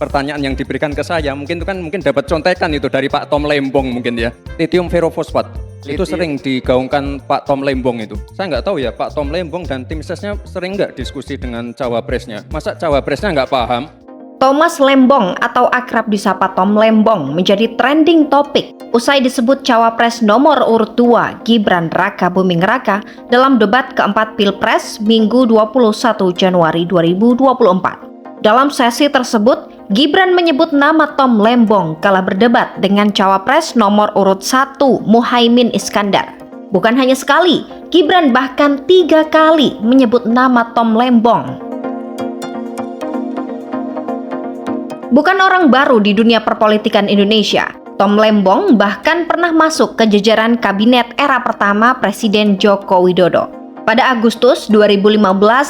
pertanyaan yang diberikan ke saya mungkin dapat contekan itu dari Pak Tom Lembong mungkin ya. Lithium ferrofosfat. Itu sering digaungkan Pak Tom Lembong itu. Saya nggak tahu ya Pak Tom Lembong dan tim sesnya sering nggak diskusi dengan cawapresnya. Masa cawapresnya nggak paham? Thomas Lembong atau akrab disapa Tom Lembong menjadi trending topik usai disebut cawapres nomor urut 2 Gibran Raka Buming Raka dalam debat keempat Pilpres Minggu 21 Januari 2024. Dalam sesi tersebut, Gibran menyebut nama Tom Lembong kala berdebat dengan cawapres nomor urut 1 Muhaimin Iskandar. Bukan hanya sekali, Gibran bahkan 3 kali menyebut nama Tom Lembong. Bukan orang baru di dunia perpolitikan Indonesia. Tom Lembong bahkan pernah masuk ke jajaran kabinet era pertama Presiden Joko Widodo. Pada Agustus 2015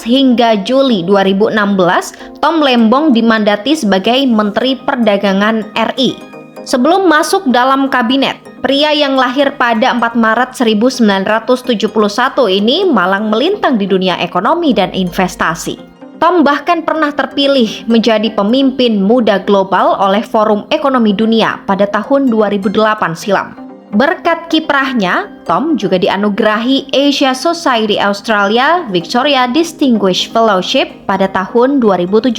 hingga Juli 2016, Tom Lembong dimandati sebagai Menteri Perdagangan RI. Sebelum masuk dalam kabinet, pria yang lahir pada 4 Maret 1971 ini malang melintang di dunia ekonomi dan investasi. Tom bahkan pernah terpilih menjadi pemimpin muda global oleh Forum Ekonomi Dunia pada tahun 2008 silam. Berkat kiprahnya, Tom juga dianugerahi Asia Society Australia Victoria Distinguished Fellowship pada tahun 2017.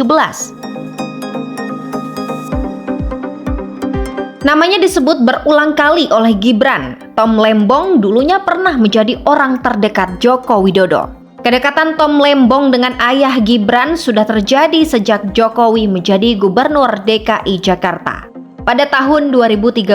Namanya disebut berulang kali oleh Gibran. Tom Lembong dulunya pernah menjadi orang terdekat Joko Widodo. Kedekatan Tom Lembong dengan ayah Gibran sudah terjadi sejak Jokowi menjadi Gubernur DKI Jakarta. Pada tahun 2013,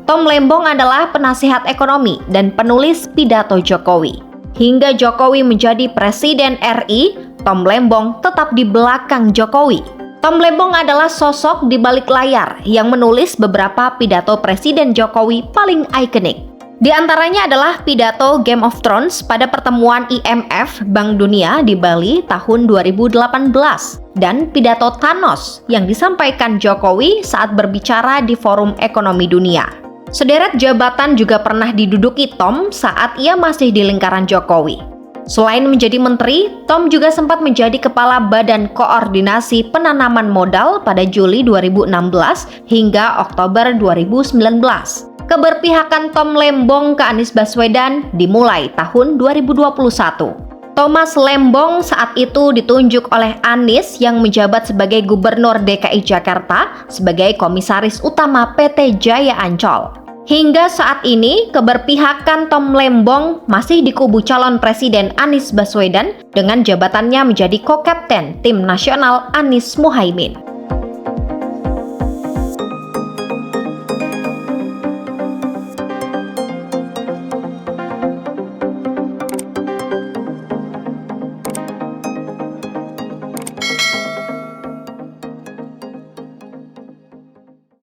Tom Lembong adalah penasihat ekonomi dan penulis pidato Jokowi. Hingga Jokowi menjadi Presiden RI, Tom Lembong tetap di belakang Jokowi. Tom Lembong adalah sosok di balik layar yang menulis beberapa pidato Presiden Jokowi paling ikonik. Di antaranya adalah pidato Game of Thrones pada pertemuan IMF Bank Dunia di Bali tahun 2018 dan pidato Thanos yang disampaikan Jokowi saat berbicara di Forum Ekonomi Dunia. Sederet jabatan juga pernah diduduki Tom saat ia masih di lingkaran Jokowi. Selain menjadi menteri, Tom juga sempat menjadi kepala Badan Koordinasi Penanaman Modal pada Juli 2016 hingga Oktober 2019. Keberpihakan Tom Lembong ke Anies Baswedan dimulai tahun 2021. Thomas Lembong saat itu ditunjuk oleh Anies yang menjabat sebagai Gubernur DKI Jakarta sebagai Komisaris Utama PT Jaya Ancol. Hingga saat ini, keberpihakan Tom Lembong masih di kubu calon Presiden Anies Baswedan dengan jabatannya menjadi ko-kapten Tim Nasional Anies Muhaimin.